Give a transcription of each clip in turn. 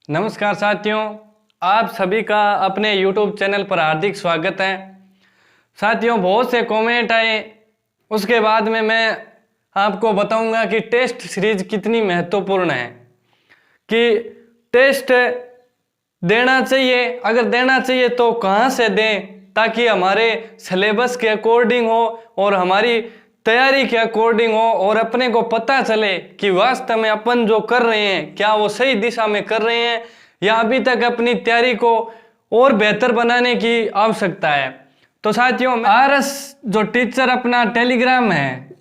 नमस्कार साथियों, आप सभी का अपने YouTube चैनल पर हार्दिक स्वागत है। साथियों, बहुत से कमेंट आए, उसके बाद में मैं आपको बताऊंगा कि टेस्ट सीरीज कितनी महत्वपूर्ण है, कि टेस्ट देना चाहिए, अगर देना चाहिए तो कहाँ से दें ताकि हमारे सिलेबस के अकॉर्डिंग हो और हमारी तैयारी के अकॉर्डिंग हो और अपने को पता चले कि वास्तव में अपन जो कर रहे हैं क्या वो सही दिशा में कर रहे हैं या अभी तक अपनी तैयारी को और बेहतर बनाने की आवश्यकता है। तो साथियों, आरएस जो टीचर अपना टेलीग्राम है,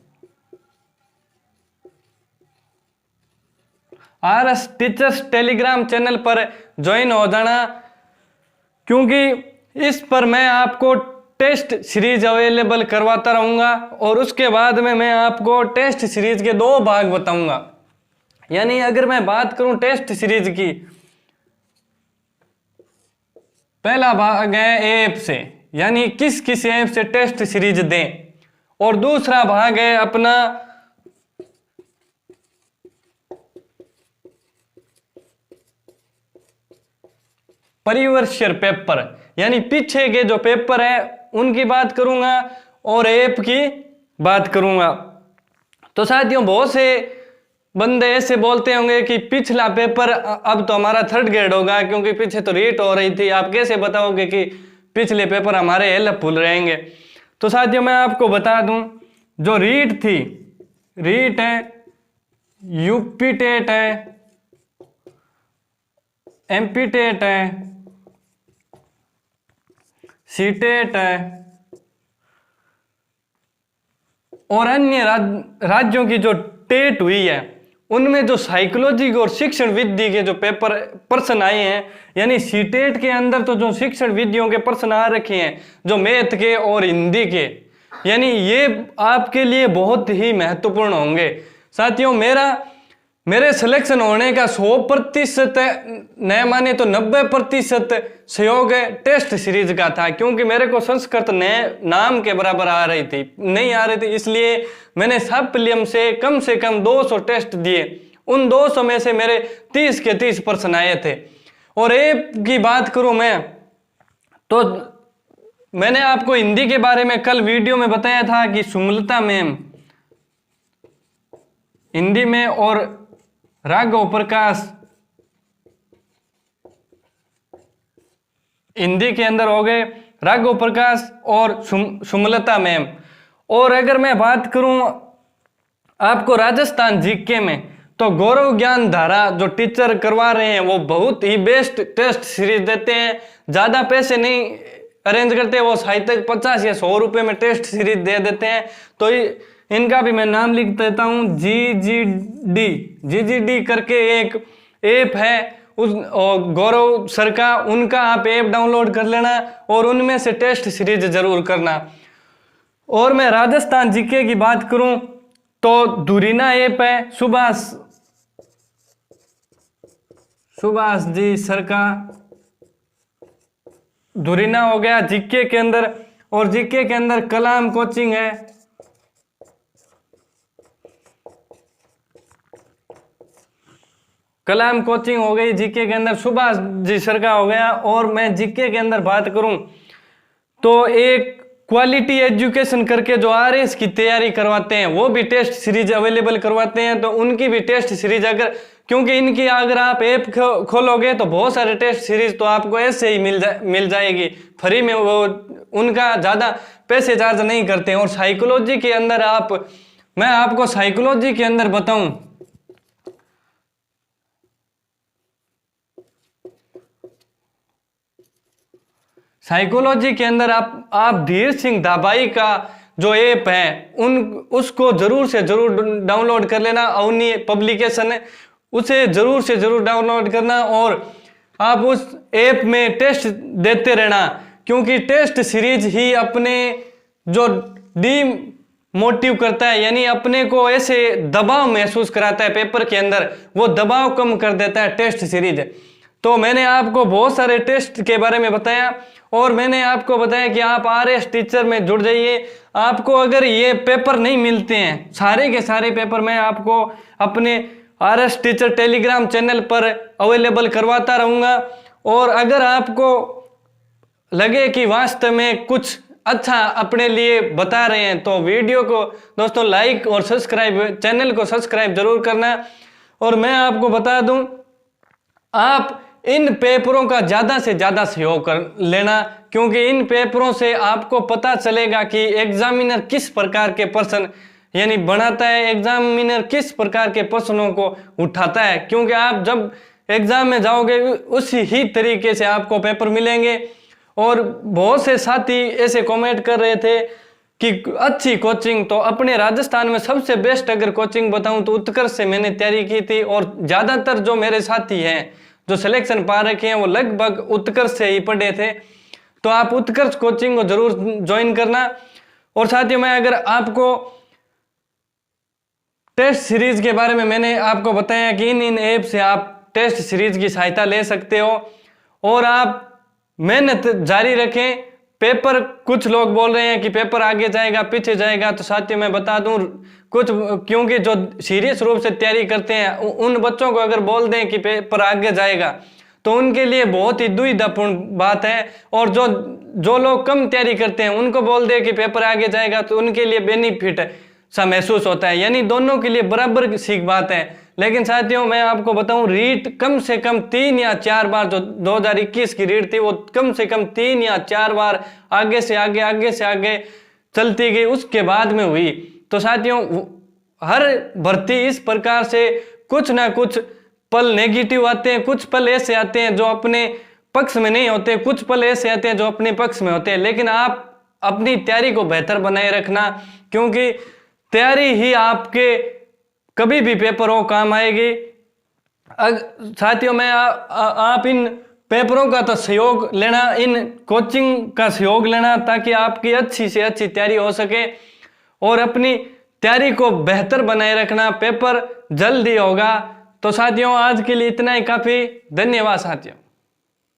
आरएस टीचर्स टेलीग्राम चैनल पर ज्वाइन हो जाना, क्योंकि इस पर मैं आपको टेस्ट सीरीज अवेलेबल करवाता रहूँगा और उसके बाद में मैं आपको टेस्ट सीरीज के 2 भाग बताऊँगा। यानी अगर मैं बात करूँ टेस्ट सीरीज की, पहला भाग है ऐप से, यानी किस किस ऐप से टेस्ट सीरीज दें, और दूसरा भाग है अपना परिवर्ष्य पेपर, यानी पीछे के जो पेपर है उनकी बात करूंगा और ऐप की बात करूंगा। तो साथियों, बहुत से बंदे ऐसे बोलते होंगे कि पिछला पेपर अब तो हमारा 3rd ग्रेड होगा क्योंकि पीछे तो रीट हो रही थी, आप कैसे बताओगे कि पिछले पेपर हमारे हेल्पफुल रहेंगे। तो साथियों, मैं आपको बता दूं, जो रीट थी, रीट है, यूपी टेट है, एमपी टेट है, सीटेट है और अन्य राज्यों की जो टेट हुई है उनमें जो साइकोलॉजी और शिक्षण विधि के जो प्रश्न आए हैं, यानी सीटेट के अंदर तो जो शिक्षण विधियों के प्रश्न आ रखे हैं, जो मैथ के और हिंदी के, यानी ये आपके लिए बहुत ही महत्वपूर्ण होंगे। साथियों, मेरे सिलेक्शन होने का 100% न माने तो 90% सहयोग टेस्ट सीरीज का था, क्योंकि मेरे को संस्कृत नाम के बराबर आ रही थी, नहीं आ रही थी, इसलिए मैंने सब प्रीलिम से कम 200 टेस्ट दिए। उन 200 में से मेरे 30 के 30 प्रश्न आए थे। और ऐप की बात करूं मैं, तो मैंने आपको हिंदी के बारे में कल वीडियो में बताया था कि सुमलता मैम हिंदी में और राघव प्रकाश हिंदी के अंदर हो गए, राघव प्रकाश और सुमलता मैम। और अगर मैं बात करूं आपको राजस्थान जीके में, तो गौरव ज्ञान धारा जो टीचर करवा रहे हैं वो बहुत ही बेस्ट टेस्ट सीरीज देते हैं, ज़्यादा पैसे नहीं अरेंज करते, वो शायद 50 या 100 रुपये में टेस्ट सीरीज दे देते हैं। तो इनका भी मैं नाम लिख देता हूँ, जीजीडी करके एक ऐप है, उस गौरव सर का, उनका आप ऐप डाउनलोड कर लेना और उनमें से टेस्ट सीरीज जरूर करना। और मैं राजस्थान जीके की बात करूं तो धुरीना ऐप है, सुभाष जी सर का धुरीना हो गया जीके के अंदर, और जीके के अंदर कलाम कोचिंग है, कलाम कोचिंग हो गई जीके के अंदर, सुभाष जी सर का हो गया। और मैं जीके के अंदर बात करूं तो एक क्वालिटी एजुकेशन करके जो आरएस की तैयारी करवाते हैं वो भी टेस्ट सीरीज अवेलेबल करवाते हैं, तो उनकी भी टेस्ट सीरीज क्योंकि इनकी अगर आप ऐप खोलोगे तो बहुत सारे टेस्ट सीरीज तो आपको ऐसे ही मिल जाएगी फ्री में, वो उनका ज़्यादा पैसे चार्ज नहीं करते हैं। और साइकोलॉजी के अंदर मैं आपको साइकोलॉजी के अंदर बताऊं, साइकोलॉजी के अंदर आप धीर सिंह धाबाई का जो ऐप है उसको जरूर से जरूर डाउनलोड कर लेना, अवनी पब्लिकेशन है, उसे जरूर से जरूर डाउनलोड करना और आप उस ऐप में टेस्ट देते रहना, क्योंकि टेस्ट सीरीज ही अपने जो मोटिव करता है, यानी अपने को ऐसे दबाव महसूस कराता है पेपर के अंदर, वो दबाव कम कर देता है टेस्ट सीरीज। तो मैंने आपको बहुत सारे टेस्ट के बारे में बताया और मैंने आपको बताया कि आप आरएस टीचर में जुड़ जाइए। आपको अगर ये पेपर नहीं मिलते हैं, सारे के सारे पेपर मैं आपको अपने RS टीचर टेलीग्राम चैनल पर अवेलेबल करवाता रहूँगा। और अगर आपको लगे कि वास्तव में कुछ अच्छा अपने लिए बता रहे हैं तो वीडियो को दोस्तों लाइक और सब्सक्राइब, चैनल को सब्सक्राइब जरूर करना। और मैं आपको बता दूं, आप इन पेपरों का ज़्यादा से ज़्यादा सहयोग कर लेना, क्योंकि इन पेपरों से आपको पता चलेगा कि एग्जामिनर किस प्रकार के प्रश्न यानी बनाता है, एग्जामिनर किस प्रकार के प्रश्नों को उठाता है। क्योंकि आप जब एग्जाम में जाओगे उसी ही तरीके से आपको पेपर मिलेंगे। और बहुत से साथी ऐसे कमेंट कर रहे थे कि अच्छी कोचिंग, तो अपने राजस्थान में सबसे बेस्ट अगर कोचिंग बताऊं तो उत्कर्ष से मैंने तैयारी की थी। और ज़्यादातर जो मेरे साथी हैं जो सिलेक्शन पा रखे हैं वो लगभग उत्कर्ष से ही पढ़े थे। तो आप उत्कर्ष कोचिंग को जरूर ज्वाइन करना। और साथियों, मैं अगर आपको टेस्ट सीरीज के बारे में मैंने आपको बताया कि इन ऐप से आप टेस्ट सीरीज की सहायता ले सकते हो और आप मेहनत जारी रखें। पेपर, कुछ लोग बोल रहे हैं कि पेपर आगे जाएगा पीछे जाएगा, तो साथियों मैं बता दूं कुछ, क्योंकि जो सीरियस रूप से तैयारी करते हैं उन बच्चों को अगर बोल दें कि पेपर आगे जाएगा तो उनके लिए बहुत ही दुविधापूर्ण बात है। और जो लोग कम तैयारी करते हैं उनको बोल दें कि पेपर आगे जाएगा तो उनके लिए बेनिफिट सा महसूस होता है। यानी दोनों के लिए बराबर सीख बात है। लेकिन साथियों मैं आपको बताऊं, रीट कम से कम 3 या 4 बार, जो 2021 की रीट थी वो कम से कम 3 या 4 बार आगे से आगे चलती गई, उसके बाद में हुई। तो साथियों हर भर्ती इस प्रकार से कुछ ना कुछ पल नेगेटिव आते हैं, कुछ पल ऐसे आते हैं जो अपने पक्ष में नहीं होते, कुछ पल ऐसे आते हैं जो अपने पक्ष में होते हैं। लेकिन आप अपनी तैयारी को बेहतर बनाए रखना, क्योंकि तैयारी ही आपके कभी भी पेपरों काम आएगी। साथियों मैं आप इन पेपरों का तो सहयोग लेना, इन कोचिंग का सहयोग लेना, ताकि आपकी अच्छी से अच्छी तैयारी हो सके और अपनी तैयारी को बेहतर बनाए रखना। पेपर जल्द ही होगा। तो साथियों आज के लिए इतना ही काफ़ी। धन्यवाद साथियों।